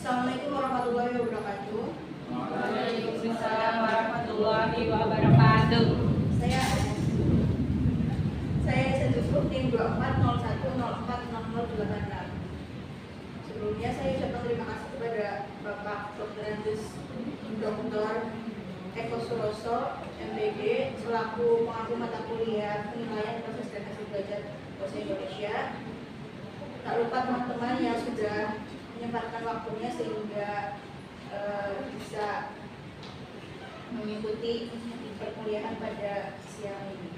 Assalamualaikum warahmatullahi wabarakatuh. Waalaikumsalam warahmatullahi wabarakatuh. Saya Sedukuk tim 2401046086. Sebelumnya saya ucapkan terima kasih kepada Bapak Dr. Andes Dr. Eko Suroso, MBG, selaku pengampu mata kuliah penilaian proses dan hasil belajar bahasa Indonesia. Tak lupa teman-teman yang sudah menyempatkan waktunya sehingga bisa mengikuti perkuliahan pada siang ini.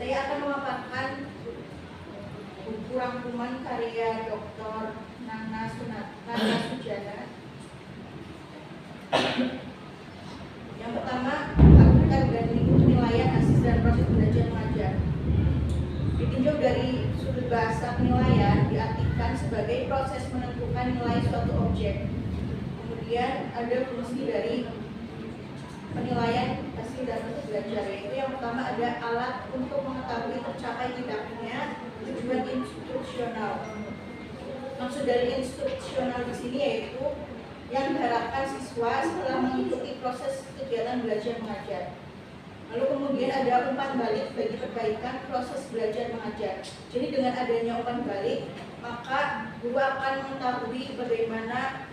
Saya akan memaparkan buku rangkuman karya Dr. Nana Sujana. Yang pertama, lakukan dan penilaian hasil dan proses belajar mengajar. Ditinjau dari sudut bahasa penilaian diartikan sebagai proses menentukan nilai suatu objek. Kemudian ada fungsi dari penilaian hasil dan proses belajar, yaitu yang pertama ada alat untuk mengetahui tercapai tidaknya tujuan instruksional. Maksud dari instruksional di sini yaitu yang diharapkan siswa setelah mengikuti proses kegiatan belajar mengajar. Lalu kemudian ada umpan balik bagi perbaikan proses belajar mengajar. Jadi dengan adanya umpan balik, maka guru akan mengetahui bagaimana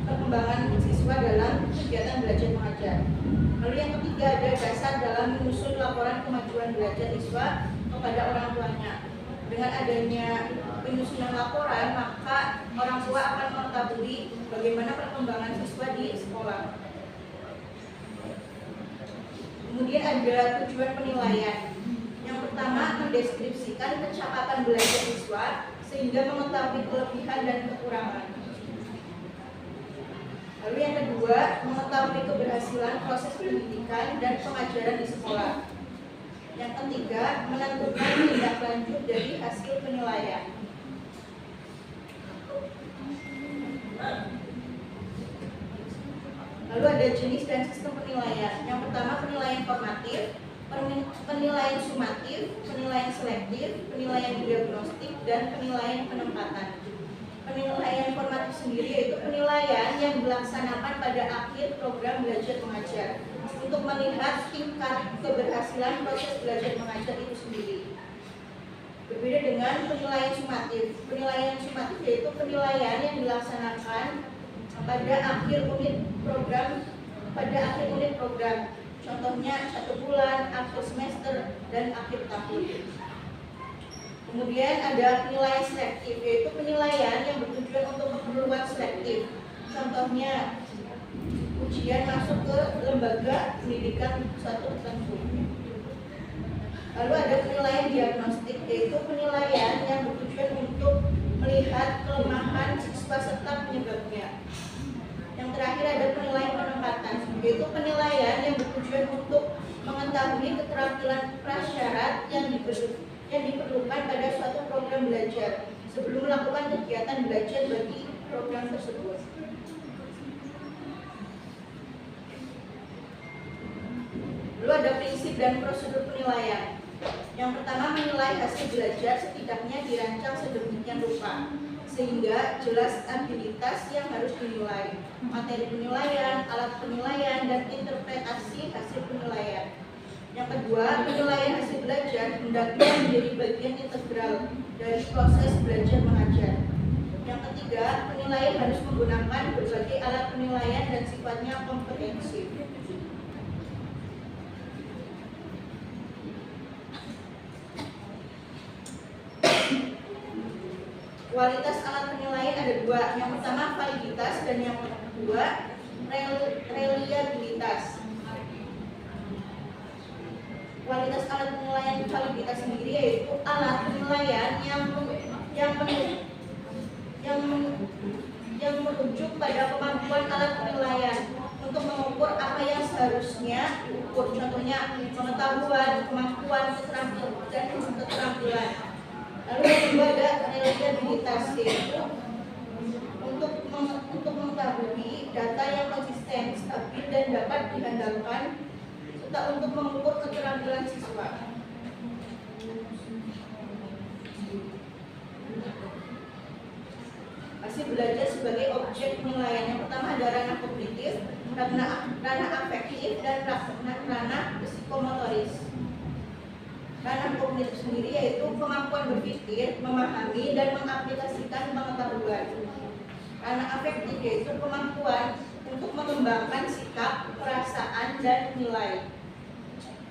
perkembangan siswa dalam kegiatan belajar mengajar. Lalu yang ketiga ada dasar dalam menyusun laporan kemajuan belajar siswa kepada orang tuanya. Dengan adanya penyusunan laporan, maka orang tua akan mengetahui bagaimana perkembangan siswa di sekolah. Kemudian ada tujuan penilaian. Yang pertama, mendeskripsikan pencapaian belajar siswa sehingga mengetahui kelebihan dan kekurangan. Lalu yang kedua, mengetahui keberhasilan proses pendidikan dan pengajaran di sekolah. Yang ketiga, menentukan tindak lanjut dari hasil penilaian. Lalu ada jenis dan sistem penilaian. Yang pertama, penilaian formatif, penilaian sumatif, penilaian selektif, penilaian diagnostik, dan penilaian penempatan. Penilaian formatif sendiri yaitu penilaian yang dilaksanakan pada akhir program belajar mengajar untuk melihat tingkat keberhasilan proses belajar mengajar itu sendiri. Berbeda dengan penilaian sumatif. Penilaian sumatif yaitu penilaian yang dilaksanakan pada akhir unit program, contohnya 1 bulan, akhir semester, dan akhir tahun. Kemudian ada penilaian selektif, yaitu penilaian yang bertujuan untuk memperluas selektif. Contohnya ujian masuk ke lembaga pendidikan suatu tertentu. Lalu ada penilaian diagnostik, yaitu penilaian yang bertujuan untuk melihat kelemahan siswa serta penyebabnya. Yang terakhir ada penilaian penempatan, yaitu penilaian yang bertujuan untuk mengetahui keterampilan prasyarat yang diperlukan pada suatu program belajar sebelum melakukan kegiatan belajar bagi program tersebut. Lalu ada prinsip dan prosedur penilaian. Yang pertama, menilai hasil belajar setidaknya dirancang sedemikian rupa sehingga jelas abilitas yang harus dinilai, materi penilaian, alat penilaian, dan interpretasi hasil penilaian. Yang kedua, penilaian hasil belajar hendaknya menjadi bagian integral dari proses belajar mengajar. Yang ketiga, penilaian harus menggunakan berbagai alat penilaian dan sifatnya komprehensif. Kualitas alat penilaian ada dua. Yang pertama validitas dan yang kedua reliabilitas. Kualitas alat penilaian validitas sendiri yaitu alat penilaian yang merujuk pada kemampuan alat penilaian untuk mengukur apa yang seharusnya diukur. Contohnya pengetahuan, kemampuan, keterampilan, dan keterampilan. Lalu yang kedua ada reliabilitas, yaitu untuk mengetahui data yang konsisten, stabil, dan dapat diandalkan serta untuk mengukur keterampilan siswa. hasil belajar sebagai objek penilaian. Yang pertama ada ranah kognitif, ranah afektif, dan ranah psikomotoris. Ranah kognitif sendiri yaitu kemampuan berpikir, memahami, dan mengaplikasikan pengetahuan. Ranah afektif yaitu kemampuan untuk mengembangkan sikap, perasaan, dan nilai.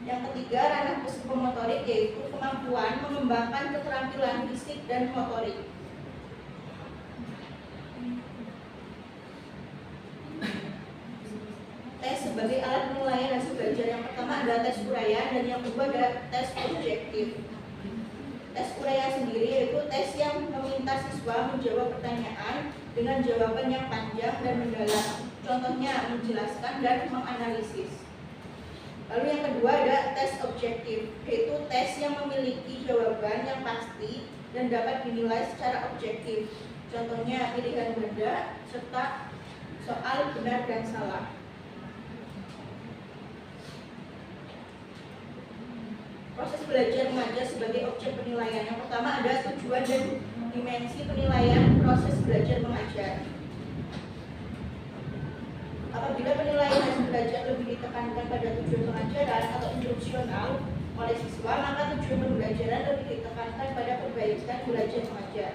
Yang ketiga, ranah psikomotorik yaitu kemampuan mengembangkan keterampilan fisik dan motorik. Tes sebagai alat penilaian hasil belajar. Yang pertama ada tes uraian dan yang kedua ada tes objektif. Tes uraian sendiri yaitu tes yang meminta siswa menjawab pertanyaan dengan jawaban yang panjang dan mendalam. Contohnya menjelaskan dan menganalisis. Lalu yang kedua ada tes objektif, yaitu tes yang memiliki jawaban yang pasti dan dapat dinilai secara objektif. Contohnya pilihan ganda serta soal benar dan salah. Proses belajar mengajar sebagai objek penilaian. Yang pertama ada tujuan dan dimensi penilaian proses belajar mengajar. Apabila penilaian hasil belajar lebih ditekankan pada tujuan pengajaran atau instruksional oleh siswa, maka tujuan pembelajaran lebih ditekankan pada perbaikan belajar mengajar.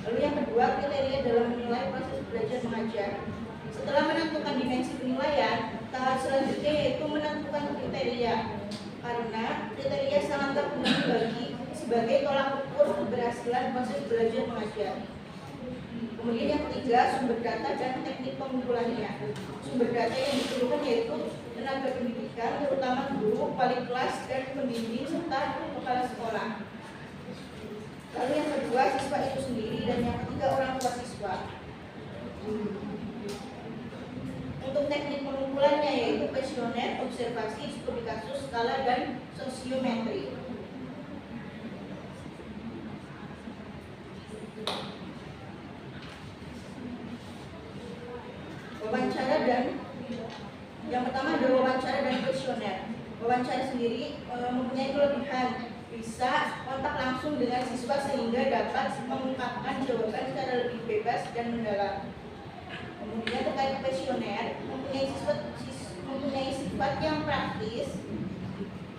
Lalu yang kedua, kriteria dalam menilai proses belajar mengajar. Setelah menentukan dimensi penilaian, tahap selanjutnya yaitu menentukan kriteria. Karena kriteria sangat berguna sebagai tolak ukur keberhasilan proses belajar mengajar. Kemudian yang ketiga, sumber data dan teknik pengumpulannya. Sumber data yang diperlukan yaitu tenaga pendidikan, terutama guru, wali kelas, dan pembimbing serta kepala sekolah. Lalu yang kedua, siswa itu sendiri, dan yang ketiga, orang tua siswa. Untuk teknik pengumpulannya yaitu kuesioner, observasi, studi kasus, skala, dan sosiometri. Wawancara dan yang pertama ada wawancara dan kuesioner. Wawancara sendiri mempunyai kelebihan, bisa kontak langsung dengan siswa sehingga dapat mengungkapkan jawaban secara lebih bebas dan mendalam. Kemudian terkait kuesioner mempunyai sifat yang praktis,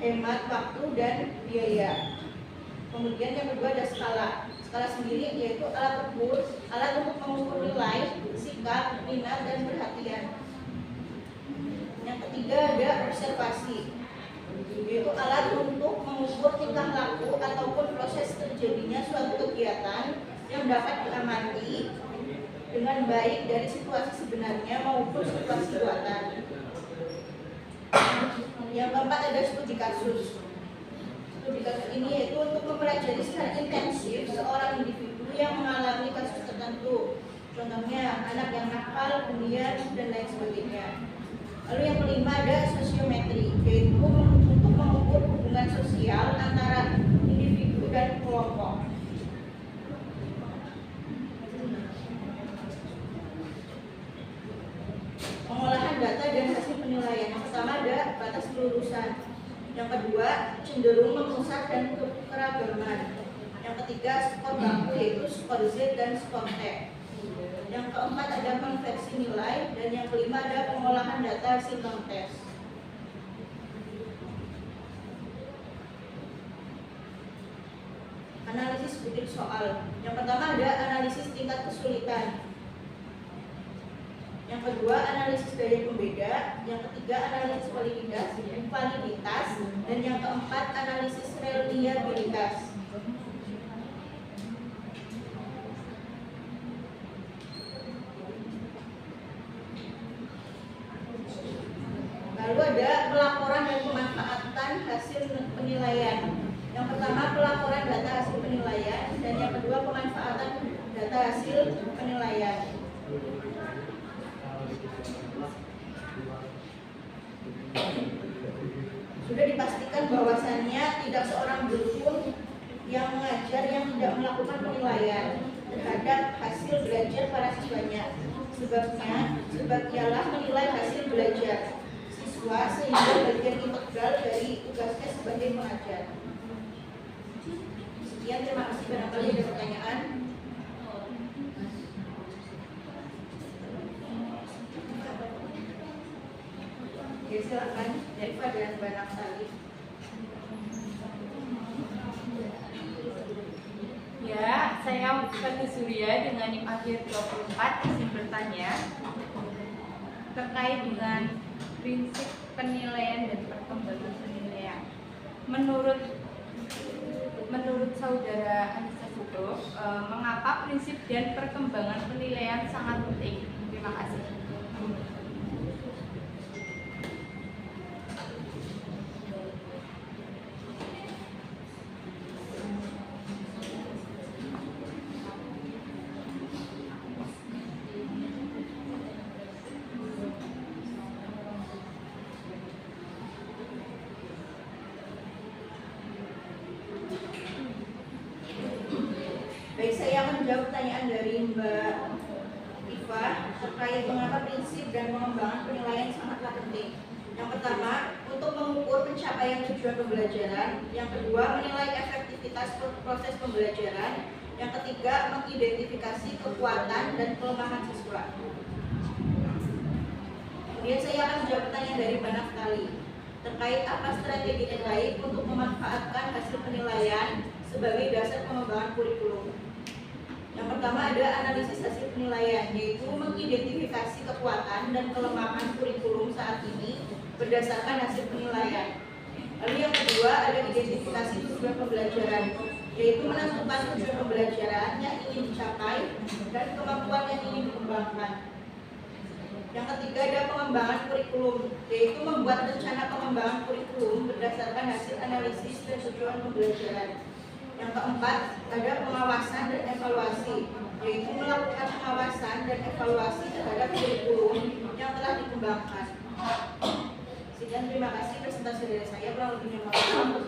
hemat waktu dan biaya. Kemudian yang kedua ada skala. Skala sendiri yaitu alat untuk mengukur nilai, sikap, minat, dan perhatian. Yang ketiga ada observasi, yaitu alat untuk mengukur tingkah laku ataupun proses terjadinya suatu kegiatan yang dapat diamati dengan baik dari situasi sebenarnya maupun situasi buatan. Yang keempat ada studi kasus. Studi kasus ini yaitu untuk mempelajari secara intensif seorang individu yang mengalami kasus tertentu. Contohnya anak yang nakal, kemudian dan lain sebagainya. Lalu yang kelima ada sosiometri, yaitu untuk mengukur hubungan sosial antara individu dan kelompok. Pengolahan data dan hasil penilaian. Yang pertama ada batas kelurusan. Yang kedua cenderung memusat dan keragaman. Yang ketiga skor baku yaitu skor Z dan skor T. Yang keempat ada konversi nilai dan yang kelima ada pengolahan data hasil tes. Analisis butir soal. Yang pertama ada analisis tingkat kesulitan. Yang kedua analisis daya pembeda, yang ketiga analisis validitas, dan yang keempat analisis reliabilitas. Lalu ada pelaporan dan pemanfaatan hasil penilaian. Yang pertama pelaporan data hasil penilaian dan yang kedua pemanfaatan data hasil penilaian. Sudah dipastikan bahwasannya tidak seorang guru pun yang mengajar yang tidak melakukan penilaian terhadap hasil belajar para siswanya. Sebab ialah menilai hasil belajar siswa sehingga bagian integral dari tugasnya sebagai pengajar. Sekian, terima kasih. Barangkali ada pertanyaan. silakan Eva dan Mbak Naftali. Ya, saya Fani Surya dengan NIM akhir 24 izin bertanya terkait dengan prinsip penilaian dan perkembangan penilaian. Menurut saudara Anissa Sudo, mengapa prinsip dan perkembangan penilaian sangat penting? Terima kasih. Baik, saya akan menjawab pertanyaan dari Mbak Iva terkait mengapa prinsip dan pengembangan penilaian sangatlah penting. Yang pertama, untuk mengukur pencapaian tujuan pembelajaran. Yang kedua, menilai efektivitas proses pembelajaran. Yang ketiga, mengidentifikasi kekuatan dan kelemahan siswa. Kemudian saya akan menjawab pertanyaan dari Mbak Naftali terkait apa strategi terbaik untuk memanfaatkan hasil penilaian sebagai dasar pengembangan kurikulum. Yang pertama ada analisis hasil penilaian, yaitu mengidentifikasi kekuatan dan kelemahan kurikulum saat ini berdasarkan hasil penilaian. Lalu yang kedua ada identifikasi tujuan pembelajaran, yaitu menentukan tujuan pembelajaran yang ingin dicapai dan kemampuan yang ingin dikembangkan. Yang ketiga ada pengembangan kurikulum, yaitu membuat rencana pengembangan kurikulum berdasarkan hasil analisis dan tujuan pembelajaran. Yang keempat ada pengawasan dan evaluasi, yaitu melakukan pengawasan dan evaluasi terhadap kurikulum yang telah dikembangkan. Sekian, terima kasih presentasi dari saya. Kurang lebihnya mohon maaf.